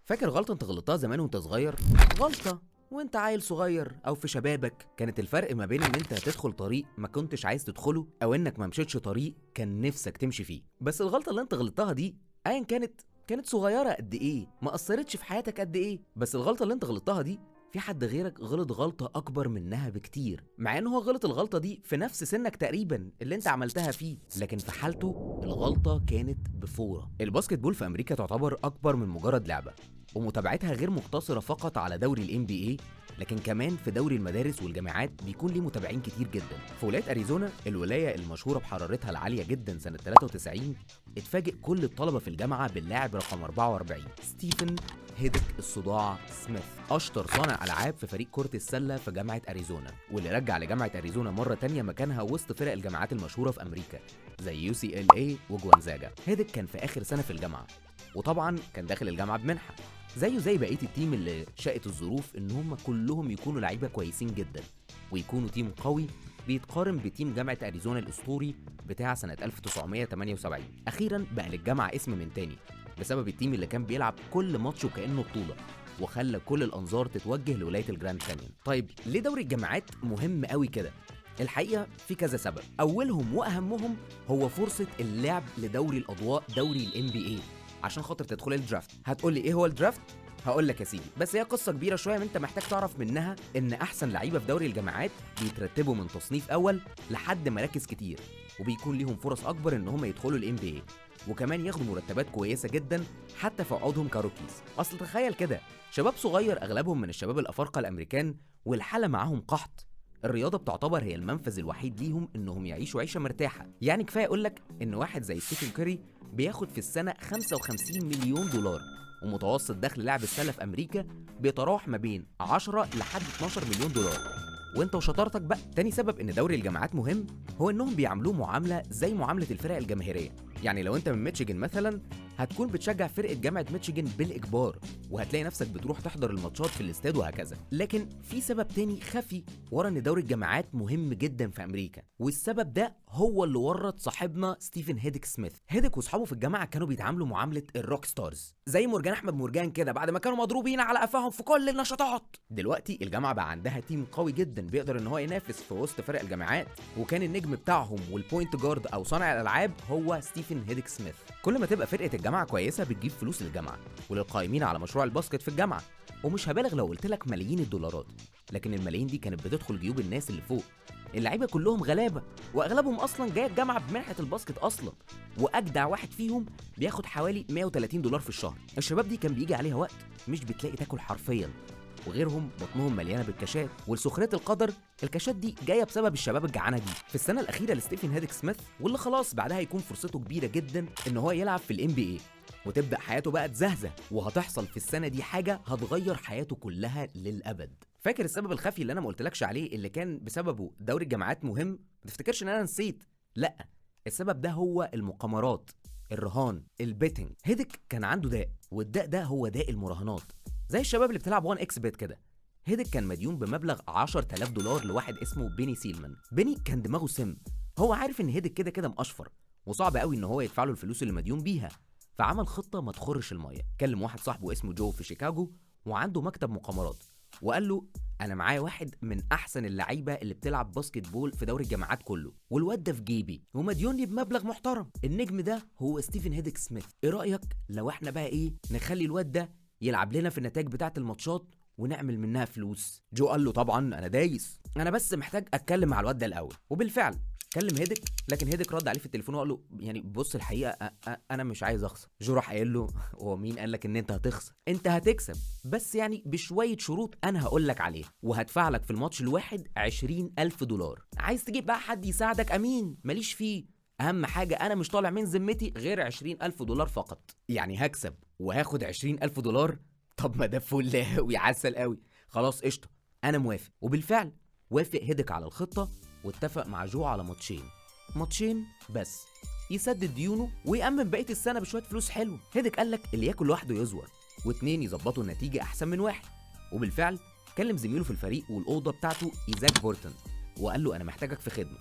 فاكر غلطة انت غلطتها زمان وانت صغير؟ غلطة وانت عيل صغير او في شبابك كانت الفرق ما بين ان انت هتدخل طريق ما كنتش عايز تدخله او انك ما مشيتش طريق كان نفسك تمشي فيه. بس الغلطة اللي انت غلطتها دي ايا كانت صغيرة قد ايه، ما اثرتش في حياتك قد ايه، بس الغلطة اللي انت غلطتها دي في حد غيرك غلط غلطة أكبر منها بكتير، مع إن هو غلط الغلطة دي في نفس سنك تقريبا اللي أنت عملتها فيه، لكن في حالته الغلطة كانت بفورة. الباسكت بول في أمريكا تعتبر أكبر من مجرد لعبة، ومتابعتها غير مقتصرة فقط على دوري ال NBA، لكن كمان في دوري المدارس والجامعات بيكون ليه متابعين كتير جدا. في ولاية أريزونا، الولاية المشهورة بحرارتها العالية جدا سنة 93، اتفاجئ كل الطلبة في الجامعة باللاعب رقم 44 ستيفن هيدك الصداع سميث، اشطر صانع العاب في فريق كرة السلة في جامعة اريزونا، واللي رجع لجامعة اريزونا مرة تانية مكانها وسط فرق الجامعات المشهورة في امريكا زي UCLA وجوانزاجا. هيدك كان في اخر سنة في الجامعة، وطبعا كان داخل الجامعة بمنحة زيه زي بقية التيم اللي شاءت الظروف ان هم كلهم يكونوا لعيبة كويسين جدا ويكونوا تيم قوي بيتقارن بتيم جامعة أريزونا الأسطوري بتاع سنة 1978. أخيراً بقى للجامعة اسم من تاني بسبب التيم اللي كان بيلعب كل ماتش وكأنه بطولة، وخلى كل الأنظار تتوجه لولاية الجراند كانيون. طيب ليه دوري الجامعات مهم قوي كده؟ الحقيقة في كذا سبب، أولهم وأهمهم هو فرصة اللعب لدوري الأضواء، دوري ال NBA، عشان خاطر تدخل الدرافت. هتقولي إيه هو الدرافت؟ هقول لك يا سيدي، بس هي قصه كبيره شويه انت محتاج تعرف منها ان احسن لعيبه في دوري الجامعات بيترتبوا من تصنيف اول لحد مراكز كتير، وبيكون ليهم فرص اكبر ان هم يدخلوا الام بي اي، وكمان ياخدوا مرتبات كويسه جدا حتى في عقودهم كروكيز. اصل تخيل كده، شباب صغير اغلبهم من الشباب الافارقه الامريكان والحاله معاهم قحط، الرياضه بتعتبر هي المنفذ الوحيد ليهم انهم يعيشوا عيشه مرتاحه. يعني كفايه اقول لك ان واحد زي ستيفن كاري بياخد في السنه 55 مليون دولار، ومتوسط دخل لاعب السله في امريكا بيتراوح ما بين 10 لحد 12 مليون دولار. وانت وشطارتك بقى. تاني سبب ان دوري الجامعات مهم هو انهم بيعاملوه معامله زي معامله الفرق الجماهيريه. يعني لو انت من ميتشيجن مثلا هتكون بتشجع فرقه جامعه ميتشيجن بالاجبار، وهتلاقي نفسك بتروح تحضر الماتشات في الاستاد وهكذا. لكن في سبب تاني خفي ورا ان دوري الجامعات مهم جدا في امريكا، والسبب ده هو اللي ورط صاحبنا ستيفن هيدك سميث. هيدك واصحابه في الجامعه كانوا بيتعاملوا معامله الروك ستارز، زي مرجان احمد مرجان كده، بعد ما كانوا مضروبين على قفاهم في كل النشاطات. دلوقتي الجامعه بقى عندها تيم قوي جدا بيقدر ان هو ينافس في وسط فرق الجامعات، وكان النجم بتاعهم والبوينت جارد او صانع الالعاب هو ستيفن هيدك سميث. كل ما تبقى فرقه الجامعه كويسه بتجيب فلوس للجامعه وللقائمين على مشروع الباسكت في الجامعه، ومش هبالغ لو قلت لك ملايين الدولارات، لكن الملايين دي كانت بتدخل جيوب الناس اللي فوق. اللعيبه كلهم غلابه، واغلبهم اصلا جاي الجامعه بمنحه الباسكت اصلا، واجدع واحد فيهم بياخد حوالي 130 دولار في الشهر. الشباب دي كان بيجي عليها وقت مش بتلاقي تاكل حرفيا، وغيرهم بطنهم مليانه بالكاشات، ولسخريه القدر الكاشات دي جايه بسبب الشباب الجعانه دي. في السنه الاخيره لستيفن هيدك سميث، واللي خلاص بعدها هيكون فرصته كبيره جدا ان هو يلعب في الام بي اي وتبدا حياته بقى تزهزه، وهتحصل في السنه دي حاجه هتغير حياته كلها للابد. فاكر السبب الخفي اللي انا ما قلتلكش عليه اللي كان بسببه دوري الجامعات مهم؟ ما تفتكرش ان انا نسيت، لا، السبب ده هو المقامرات، الرهان، البيتنج. هيدك كان عنده داء، والداء ده هو داء المراهنات، زي الشباب اللي بتلعب 1 اكس بيت كده. هيدك كان مديون بمبلغ 10000 دولار لواحد اسمه بيني سيلمان. بيني كان دماغه سم، هو عارف ان هيدك كده كده مقشفر وصعب قوي ان هو يدفع له الفلوس اللي مديون بيها، فعمل خطه ما تخرش الميه. كلم واحد صاحبه اسمه جو في شيكاغو وعنده مكتب مقامرات، وقال له انا معايا واحد من احسن اللعيبه اللي بتلعب باسكت بول في دوري الجامعات كله، والواد ده في جيبي ومديوني بمبلغ محترم. النجم ده هو ستيفن هيدك سميث. ايه رايك لو احنا بقى نخلي الواد ده يلعب لنا في النتائج بتاعه الماتشات ونعمل منها فلوس؟ جو قال له طبعا انا دايس، انا بس محتاج اتكلم مع الواد ده الاول. وبالفعل كلم هيدك، لكن هيدك رد عليه في التليفون وقال له يعني بص الحقيقه انا مش عايز اخسر. جو راح قايل له هو مين قال لك ان انت هتخسر؟ انت هتكسب، بس يعني بشويه شروط انا هقول لك عليها، وهدفع لك في الماتش الواحد 20000 دولار. عايز تجيب بقى حد يساعدك امين، ماليش فيه، اهم حاجه انا مش طالع من ذمتي غير 20000 دولار فقط. يعني هكسب وهاخد 20000 دولار؟ طب ما ده فل قوي، عسل قوي، خلاص قشطه انا موافق. وبالفعل وافق هيدك على الخطه، واتفق مع جو على ماتشين بس يسدد ديونه ويأمن بقيه السنه بشويه فلوس حلوه. هيدك قال لك اللي ياكل لوحده يزور، واتنين يظبطوا النتيجه احسن من واحد. وبالفعل كلم زميله في الفريق والاوضه بتاعته ايزاك بورتون، وقال له انا محتاجك في خدمه،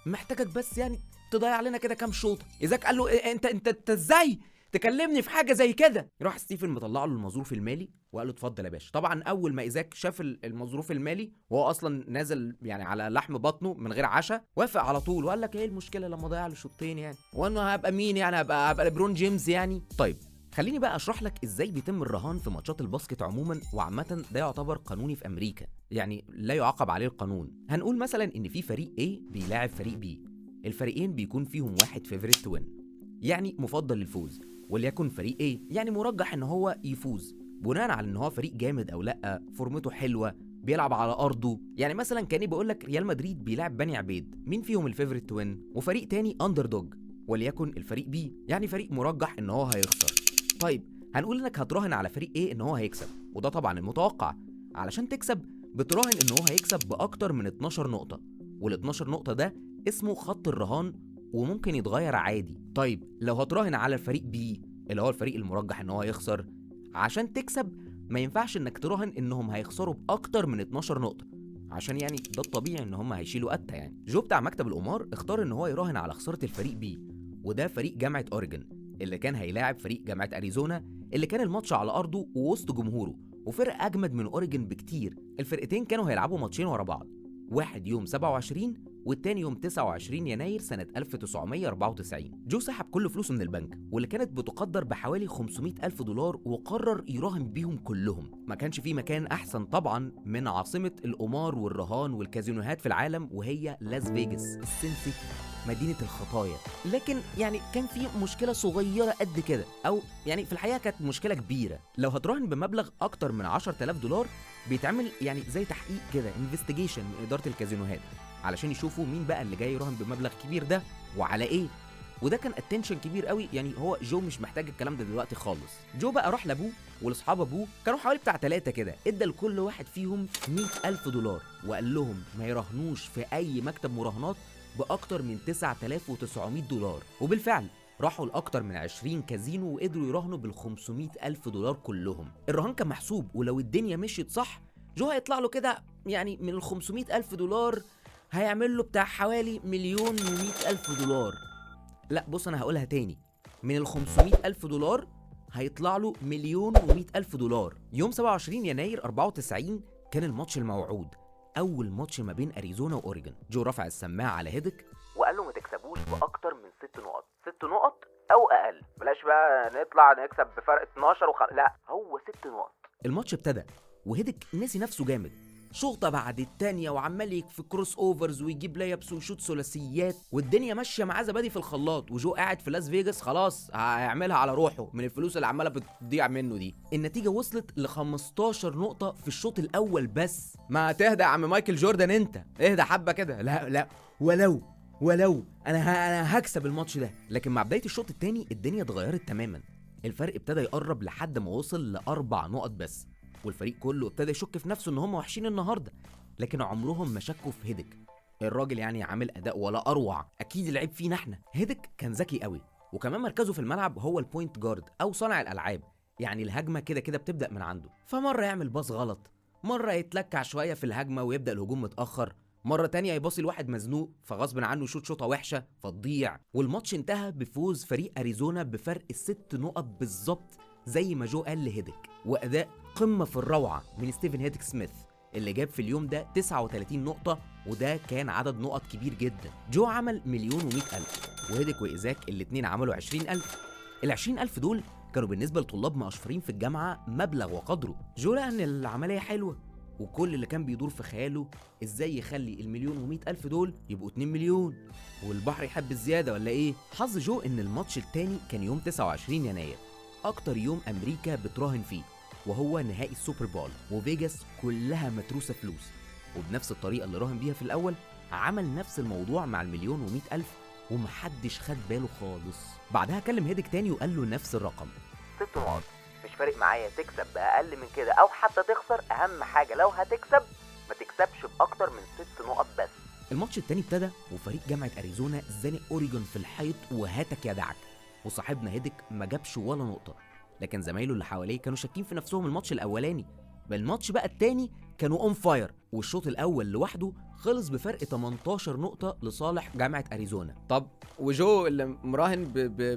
محتاجك بس يعني تضيع علينا كده كام شوطه. ايزاك قال له انت ازاي تكلمني في حاجه زي كده؟ راح ستيفن مطلع له المظروف المالي وقال له اتفضل يا باشا. طبعا اول ما ايزاك شاف المظروف المالي وهو اصلا نازل يعني على لحم بطنه من غير عشاء، وافق على طول وقال لك ايه المشكله لما اضيع له شوطين يعني، وانا هبقى مين يعني، هبقى ليبرون جيمس يعني. طيب خليني بقى اشرح لك ازاي بيتم الرهان في ماتشات الباسكت عموما، وعامه ده يعتبر قانوني في امريكا، يعني لا يعاقب عليه القانون. هنقول مثلا ان في فريق A بيلاعب فريق B، الفريقين بيكون فيهم واحد فيفوريت تو وين، يعني مفضل للفوز، وليكن فريق A يعني مرجح ان هو يفوز بناء على ان هو فريق جامد او لا، فورمته حلوه، بيلعب على ارضه. يعني مثلا كاني بقول لك ريال مدريد بيلعب بني عبيد، مين فيهم الفيفوريت تو وين؟ وفريق تاني اندر دوج، وليكن الفريق B يعني فريق مرجح ان هو هيخسر. طيب هنقول انك هتراهن على فريق A ان هو هيكسب، وده طبعا المتوقع. علشان تكسب بتراهن ان هو هيكسب باكتر من 12 نقطه، وال12 نقطه ده اسمه خط الرهان، وممكن يتغير عادي. طيب لو هتراهن على الفريق B اللي هو الفريق المرجح ان هو يخسر، عشان تكسب ما ينفعش انك تراهن انهم هيخسروا باكتر من 12 نقطه، عشان يعني ده الطبيعي ان هم هيشيلوا قتة يعني. جو بتاع مكتب القمار اختار ان هو يراهن على خساره الفريق B، وده فريق جامعه اوريجون اللي كان هيلاعب فريق جامعه اريزونا، اللي كان الماتش على ارضه ووسط جمهوره، وفرق اجمد من اوريجون بكتير. الفرقتين كانوا هيلعبوا ماتشين ورا بعض، واحد يوم 27 والتاني يوم 29 يناير سنة 1994. جو سحب كل فلوسه من البنك واللي كانت بتقدر بحوالي 500 ألف دولار، وقرر يراهن بيهم كلهم. ما كانش في مكان أحسن طبعا من عاصمة القمار والرهان والكازينوهات في العالم، وهي لاس فيجاس السين سيتي، مدينة الخطايا. لكن يعني كان في مشكلة صغيرة قد كده، أو يعني في الحقيقة كانت مشكلة كبيرة. لو هتراهن بمبلغ أكتر من 10,000 دولار بيتعمل يعني زي تحقيق كده، انفستيجيشن من إدارة الكازينوهات، علشان يشوفوا مين بقى اللي جاي يراهن بمبلغ كبير ده وعلى ايه. وده كان اتنشن كبير قوي، يعني هو جو مش محتاج الكلام ده دلوقتي خالص. جو بقى راح لابوه ولاصحاب ابوه، كانوا حوالي بتاع 3 كده، ادى لكل واحد فيهم 100,000 دولار وقال لهم ما يراهنوش في اي مكتب مراهنات باكتر من 9,900 دولار. وبالفعل راحوا لأكتر من 20 كازينو وقدروا يراهنوا بال500,000 دولار كلهم. الرهان كان محسوب، ولو الدنيا مشيت صح جو هيطلع له كده يعني من ال500,000 دولار هيعمل له بتاع حوالي 1,100,000 دولار. لا بص انا هقولها تاني، من ال500,000 دولار هيطلع له 1,100,000 دولار. يوم 27 يناير 94 كان الماتش الموعود، اول ماتش ما بين اريزونا واوريجون. جو رفع السماعه على هيدك وقال له ما تكسبوش باكتر من 6 نقط، 6 نقط او اقل، بلاش بقى نطلع نكسب بفرق 12 لا هو 6 نقط. الماتش ابتدى وهيدك نسي نفسه جامد، شوطه بعد التانيه وعمال في كروس اوفرز ويجيب لايبس ويشوط ثلاثيات، والدنيا ماشيه معاه زبادي في الخلاط. وجو قاعد في لاس فيجاس خلاص هيعملها على روحه من الفلوس اللي عماله بتضيع منه دي. النتيجه وصلت ل 15 نقطه في الشوط الاول بس. ما تهدى يا عم مايكل جوردن، انت اهدى حبه كده. لا ولو انا هكسب الماتش ده. لكن مع بدايه الشوط الثاني الدنيا اتغيرت تماما، الفرق ابتدى يقرب لحد ما وصل ل4 نقط بس، والفريق كله ابتدى يشك في نفسه ان هم وحشين النهارده. لكن عمرهم ما شكوا في هيدك، الراجل يعني عامل اداء ولا اروع، اكيد العيب فينا احنا. هيدك كان ذكي قوي، وكمان مركزه في الملعب هو البوينت جارد او صانع الالعاب، يعني الهجمه كده كده بتبدا من عنده. فمره يعمل باص غلط، مره يتلكع شويه في الهجمه ويبدا الهجوم متاخر، مرة تانية يباصي لواحد مزنوق فغصب عنه يشوط شوطة وحشة فتضيع. والماتش انتهى بفوز فريق أريزونا بفرق 6 نقط بالظبط زي ما جو قال لهيدك، وأداء قمة في الروعة من ستيفن هيدك سميث اللي جاب في اليوم ده 39 نقطة، وده كان عدد نقط كبير جدا. جو عمل 1,100,000 وهيدك وإيزاك الاتنين عملوا 20,000. ال20,000 دول كانوا بالنسبة لطلاب مقشفرين في الجامعة مبلغ وقدره. جو لقى ان العملية حلوة، وكل اللي كان بيدور في خياله ازاي يخلي 1,100,000 دول يبقوا 2 مليون، والبحر يحب الزيادة ولا ايه؟ حظ جو ان الماتش التاني كان يوم 29 يناير، اكتر يوم امريكا بتراهن فيه، وهو نهائي السوبر بول، وفيجاس كلها متروسة فلوس. وبنفس الطريقة اللي راهن بيها في الاول عمل نفس الموضوع مع 1,100,000 ومحدش خد باله خالص. بعدها كلم هيدك تاني وقال له نفس الرقم، 6 نقط، مش فارق معايا تكسب بأقل من كده أو حتى تخسر، أهم حاجة لو هتكسب ما تكسبش بأكتر من 6 نقط بس. الماتش التاني ابتدى وفريق جامعة أريزونا زانق أوريجون في الحيط وهاتك يا دعك، وصاحبنا هيدك ما جابش ولا نقطة، لكن زمايله اللي حواليه كانوا شاكين في نفسهم الماتش الأولاني، بالماتش بقى التاني كانوا اون فاير، والشوط الاول لوحده خلص بفرق 18 نقطة لصالح جامعة اريزونا. طب وجو اللي مراهن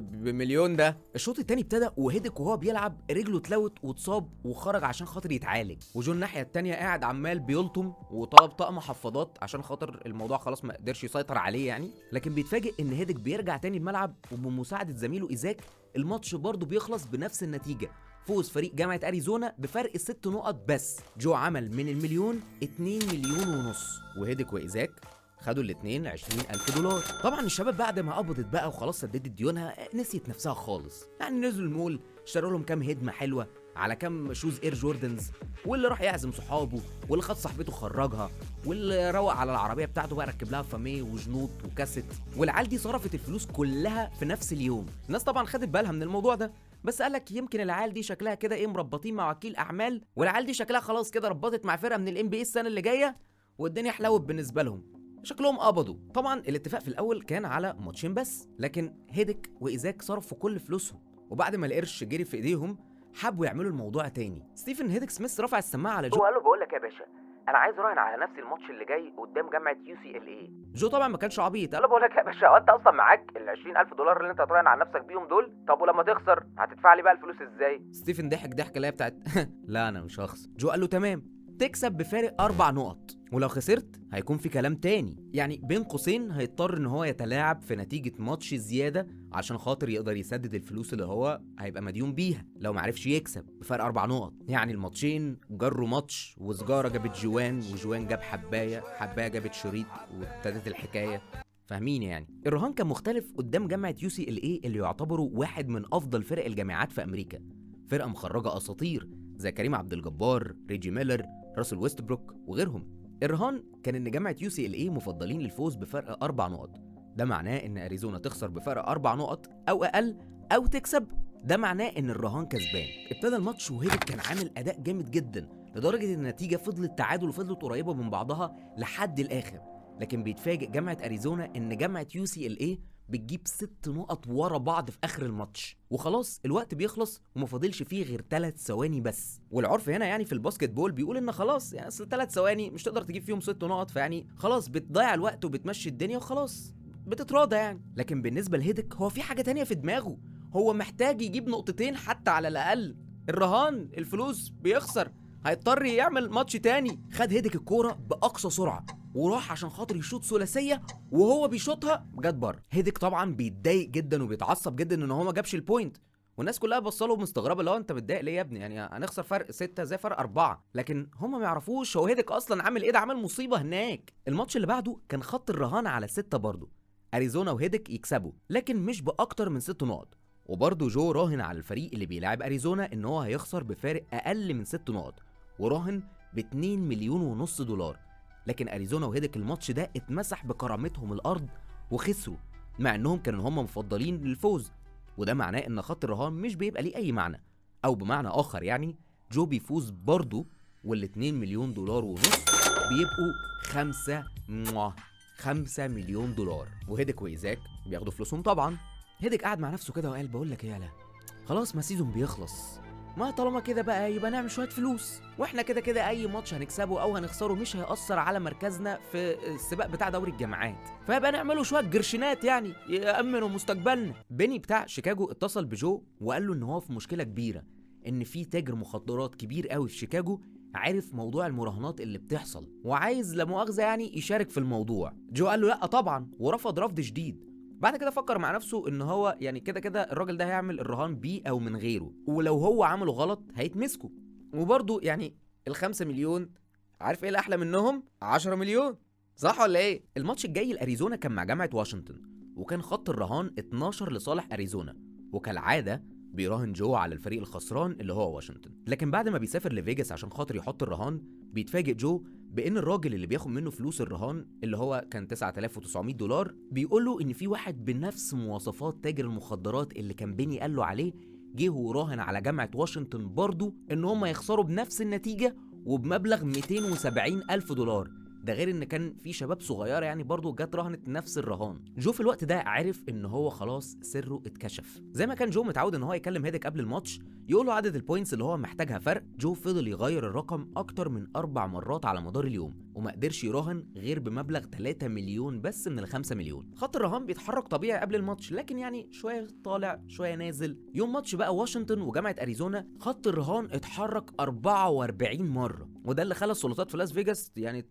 بمليون ده، الشوط التاني ابتدى وهيدك وهو بيلعب رجله اتلوت واتصاب وخرج عشان خاطر يتعالج، وجو الناحية التانية قاعد عمال بيلطم وطلب طقم حفاضات عشان خاطر الموضوع خلاص ما قدرش يسيطر عليه يعني. لكن بيتفاجئ ان هيدك بيرجع تاني الملعب، وبمساعدة زميله ايزاك الماتش برضه بيخلص بنفس النتيجة، فوز فريق جامعة أريزونا بفرق 6 نقط بس. جو عمل من المليون 2 مليون ونص، وهيدك وإيزاك خدوا الاتنين 20,000 دولار. طبعا الشباب بعد ما قبضت بقى وخلاص سددت ديونها نسيت نفسها خالص، يعني نزلوا المول اشتروا لهم كام هدمة حلوة على كام شوز اير جوردنز، واللي راح يعزم صحابه، واللي خد صاحبته خرجها، واللي روق على العربيه بتاعته بقى ركب لها فاميه وجنوط وكاسيت. والعيال دي صرفت الفلوس كلها في نفس اليوم. الناس طبعا خدت بالها من الموضوع ده، بس قالك يمكن العيال دي شكلها كده ايه مربطين مع وكيل اعمال، والعيال دي شكلها خلاص كده ربطت مع فرقه من الام بي اي السنه اللي جايه، والدنيا حلوت بالنسبه لهم، شكلهم قبضوا. طبعا الاتفاق في الاول كان على ماتشين بس، لكن هيدك وايزاك صرفوا كل فلوسهم، وبعد ما القرش جري في ايديهم حبوا يعملوا الموضوع تاني. ستيفن هيدك سميث رفع السماعه على جو وقال له بقول لك يا باشا انا عايز اراهن على نفسي الماتش اللي جاي قدام جامعه UCLA. جو طبعا ما كانش عبيط، قال له بقول لك يا باشا هو انت اصلا معاك ال 20,000 دولار اللي انت هتراهن على نفسك بيهم دول؟ طب ولما تخسر هتدفع لي بقى الفلوس ازاي؟ ستيفن ضحك ضحكه اللي هي بتاعت لا انا مش هخسر. جو قال له تمام، تكسب بفارق 4 نقط، ولو خسرت هيكون في كلام تاني، يعني بين قوسين هيضطر ان هو يتلاعب في نتيجة ماتش زيادة عشان خاطر يقدر يسدد الفلوس اللي هو هيبقى مديون بيها لو معرفش يكسب بفرق 4 نقط. يعني الماتشين جروا ماتش، وسجارة جابت جوان، وجوان جاب حباية، حباية جابت شريط، وابتدت الحكاية. فاهمين يعني؟ الرهان كان مختلف قدام جامعة UCLA اللي يعتبروا واحد من افضل فرق الجامعات في امريكا، فرقة مخرجة اساطير زي كريم عبد الجبار، ريجي ميلر، راسل ويستبروك وغيرهم. الرهان كان ان جامعة UCLA مفضلين للفوز بفرق 4 نقط، ده معناه ان اريزونا تخسر بفرق 4 نقط او اقل، او تكسب، ده معناه ان الرهان كسبان. ابتدى الماتش وهيدك كان عامل اداء جامد جدا لدرجة ان النتيجة فضلت تعادل وفضلت قريبة من بعضها لحد الاخر، لكن بيتفاجئ جامعة اريزونا ان جامعة UCLA بتجيب 6 نقط ورا بعض في اخر الماتش، وخلاص الوقت بيخلص ومفاضلش فيه غير 3 ثواني بس. والعرف هنا يعني في الباسكت بول بيقول ان خلاص يعني اصل 3 ثواني مش تقدر تجيب فيهم 6 نقط، فيعني خلاص بتضيع الوقت وبتمشي الدنيا وخلاص بتتراضى يعني. لكن بالنسبه لهيدك هو في حاجه تانية في دماغه، هو محتاج يجيب نقطتين حتى على الاقل. الرهان الفلوس بيخسر، هيضطر يعمل ماتش تاني. خد هيدك الكوره باقصى سرعه وراح عشان خاطر يشوط ثلاثيه، وهو بيشوطها جت بره. هيدك طبعا بيتضايق جدا وبيتعصب جدا ان هو ما جابش البوينت، والناس كلها بصله مستغربه اللي هو انت متضايق ليه يا ابني، يعني هنخسر فرق 6 زي فرق 4، لكن هم ما يعرفوش هو هيدك اصلا عامل ايه، ده عامل مصيبه هناك. الماتش اللي بعده كان خط الرهان على 6 برضه، اريزونا وهيدك يكسبوا لكن مش باكتر من 6 نقط، وبرضه جو راهن على الفريق اللي بيلاعب اريزونا ان هو هيخسر بفارق اقل من 6 نقط، وراهن ب2 مليون ونص دولار. لكن اريزونا وهيدك الماتش ده اتمسح بكرامتهم الارض وخسروا، مع انهم كانوا هم مفضلين للفوز، وده معناه ان خط الرهان مش بيبقى ليه اي معنى، او بمعنى اخر يعني جو بيفوز برضه، وال2 مليون دولار ونص بيبقوا 5 مليون دولار، وهيدك وايزاك بياخدوا فلوسهم طبعا. هيدك قعد مع نفسه كده وقال بقول لك ايه، يالا خلاص ما سيزون بيخلص، ما طالما كده بقى يبقى نعمل شويه فلوس، واحنا كده كده اي ماتش هنكسبه او هنخسره مش هيأثر على مركزنا في السباق بتاع دوري الجامعات، فيبقى نعمله شويه جرشينات يعني يأمنوا مستقبلنا. بيني بتاع شيكاغو اتصل بجو وقال له ان هو في مشكله كبيره، ان في تاجر مخدرات كبير قوي في شيكاغو عارف موضوع المراهنات اللي بتحصل وعايز لا مؤاخذه يعني يشارك في الموضوع. جو قال له لا طبعا، ورفض رفض شديد. بعد كده فكر مع نفسه ان هو يعني كده كده الراجل ده هيعمل الرهان بيه او من غيره، ولو هو عمله غلط هيتمسكوا، وبرضه يعني ال5 مليون عارف ايه الاحلى منهم؟ 10 مليون، صح ولا ايه؟ الماتش الجاي لاريزونا كان مع جامعة واشنطن، وكان خط الرهان 12 لصالح اريزونا، وكالعادة بيراهن جو على الفريق الخسران اللي هو واشنطن. لكن بعد ما بيسافر لفيجاس عشان خاطر يحط الرهان بيتفاجئ جو بان الراجل اللي بياخد منه فلوس الرهان اللي هو كان 9900 دولار بيقول له ان في واحد بنفس مواصفات تاجر المخدرات اللي كان بيني قال له عليه جه وراهن على جامعة واشنطن برضه ان هم يخسروا بنفس النتيجة وبمبلغ 270 ألف دولار. ده غير ان كان في شباب صغيره يعني برضه جت رهنت نفس الرهان. جو في الوقت ده عرف ان هو خلاص سره اتكشف، زي ما كان جو متعود ان هو يكلم هيدك قبل الماتش يقول له عدد البوينتس اللي هو محتاجها فرق. جو فضل يغير الرقم اكتر من 4 مرات على مدار اليوم، وما قدرش يراهن غير بمبلغ 3 مليون بس من ال5 مليون. خط الرهان بيتحرك طبيعي قبل الماتش، لكن يعني شويه طالع شويه نازل. يوم ماتش بقى واشنطن وجامعه اريزونا، خط الرهان اتحرك 44 مره، وده اللي خلى السلطات في لاس فيجاس يعني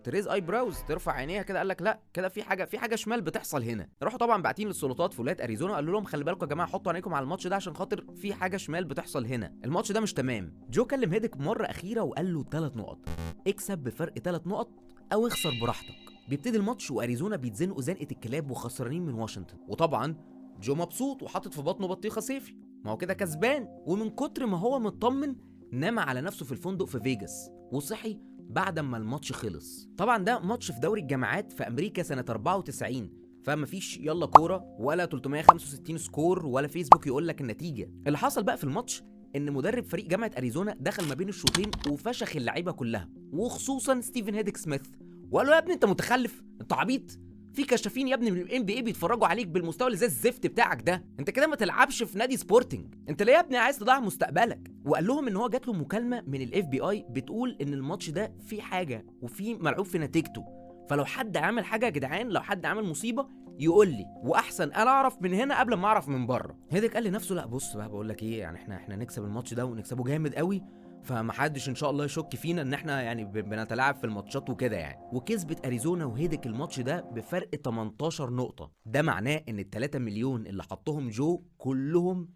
تريز اي براوز، ترفع عينيها كده. قال لك لا كده في حاجه شمال بتحصل هنا. راحوا طبعا باعتين للسلطات في ولايه اريزونا، قالوا لهم خلي بالكم يا جماعه، حطوا عينيكم على الماتش ده عشان خاطر في حاجه شمال بتحصل هنا، الماتش ده مش تمام. جو كلم هيدك مره اخيره وقال له 3 نقط، اكسب بفرق 3 نقط او اخسر براحتك. بيبتدي الماتش واريزونا بيتزنقوا زنقه الكلاب وخسرانين من واشنطن، وطبعا جو مبسوط وحاطط في بطنه بطيخه صيفي، ما هو كده كسبان. ومن كتر ما هو مطمن نام على نفسه في الفندق في فيجاس، وصحي بعد ما الماتش خلص. طبعا ده ماتش في دوري الجامعات في امريكا سنه 94، فمفيش يلا كوره ولا 365 سكور ولا فيسبوك يقول لك النتيجه. اللي حصل بقى في الماتش ان مدرب فريق جامعه اريزونا دخل ما بين الشوطين وفشخ اللعيبه كلها، وخصوصا ستيفن هيدك سميث، وقال له يا ابني انت متخلف، انت عبيط، في كشافين يا ابني من الام بي اي بيتفرجوا عليك بالمستوى اللي زي الزفت بتاعك ده، انت كده ما تلعبش في نادي سبورتنج، انت ليه يا ابني عايز تضيع مستقبلك؟ وقال لهم ان هو جات له مكالمه من الاف بي اي بتقول ان الماتش ده فيه حاجه وفيه ملعوب في نتيجته، فلو حد عامل حاجه يا جدعان، لو حد عامل مصيبه يقول لي، واحسن انا اعرف من هنا قبل ما اعرف من بره. هيدك قال لنفسه لا بص بقى، بقول لك ايه، يعني احنا نكسب الماتش ده ونكسبه جامد قوي، فمحدش ان شاء الله يشك فينا ان احنا يعني بنتلاعب في الماتشات وكده يعني. وكسبت اريزونا وهيدك الماتش ده بفرق 18 نقطه. ده معناه ان ال3 مليون اللي حطهم جو كلهم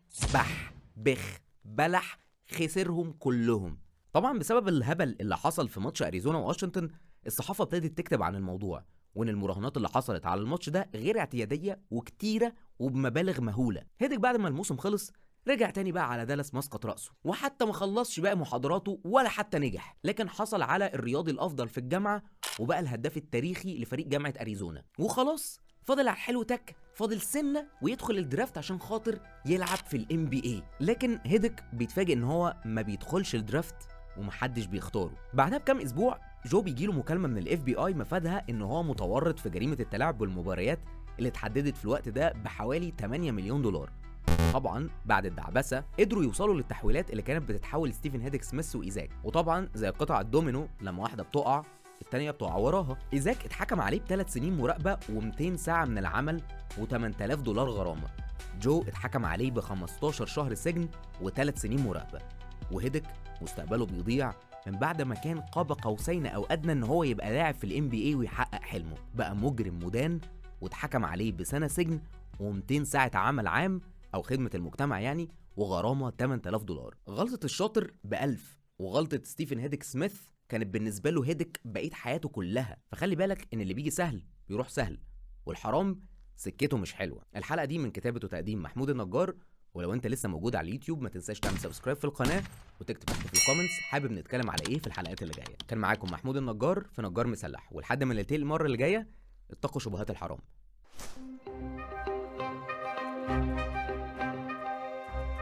بلح خسرهم كلهم. طبعا بسبب الهبل اللي حصل في ماتش اريزونا واشنطن، الصحافه ابتدت تكتب عن الموضوع، وان المراهنات اللي حصلت على الماتش ده غير اعتياديه وكتيره وبمبالغ مهوله. هيدك بعد ما الموسم خلص رجع تاني بقى على دالاس مسقط راسه، وحتى ما خلصش بقى محاضراته ولا حتى نجح، لكن حصل على الرياضي الافضل في الجامعه وبقى الهداف التاريخي لفريق جامعه اريزونا. وخلاص فاضل على الحلو تك، فاضل سنه ويدخل الدرافت عشان خاطر يلعب في الام بي اي. لكن هيدك بيتفاجئ ان هو ما بيدخلش الدرافت ومحدش بيختاره. بعدها بكام اسبوع جو بيجيله مكالمه من الاف بي اي مفادها ان هو متورط في جريمه التلاعب بالمباريات اللي اتحددت في الوقت ده بحوالي 8 مليون دولار. طبعا بعد الدعبسه قدروا يوصلوا للتحويلات اللي كانت بتتحول لستيفن هيدك سميث وايزاك، وطبعا زي قطع الدومينو لما واحده بتقع التانية بتقع وراها. ايزاك اتحكم عليه ب3 سنين مراقبه و200 ساعه من العمل و8000 دولار غرامه. جو اتحكم عليه ب15 شهر سجن و3 سنين مراقبه. وهيدك مستقبله بيضيع من بعد ما كان قاب قوسين او ادنى ان هو يبقى لاعب في الام بي اي ويحقق حلمه، بقى مجرم مدان واتحكم عليه بسنه سجن و200 ساعه عمل عام او خدمه المجتمع يعني، وغرامه 8000 دولار. غلطه الشاطر ب1000، وغلطه ستيفن هيدك سميث كانت بالنسبه له هيدك بقيه حياته كلها. فخلي بالك ان اللي بيجي سهل بيروح سهل، والحرام سكته مش حلوه. الحلقه دي من كتابه وتقديم محمود النجار، ولو انت لسه موجود على اليوتيوب ما تنساش تعمل سبسكرايب في القناه وتكتب تحت في الكومنتس حابب نتكلم على ايه في الحلقات اللي جايه. كان معاكم محمود النجار في نجار مسلح، ولحد ما نلتقي المره اللي جايه اتقوا شبهات الحرام.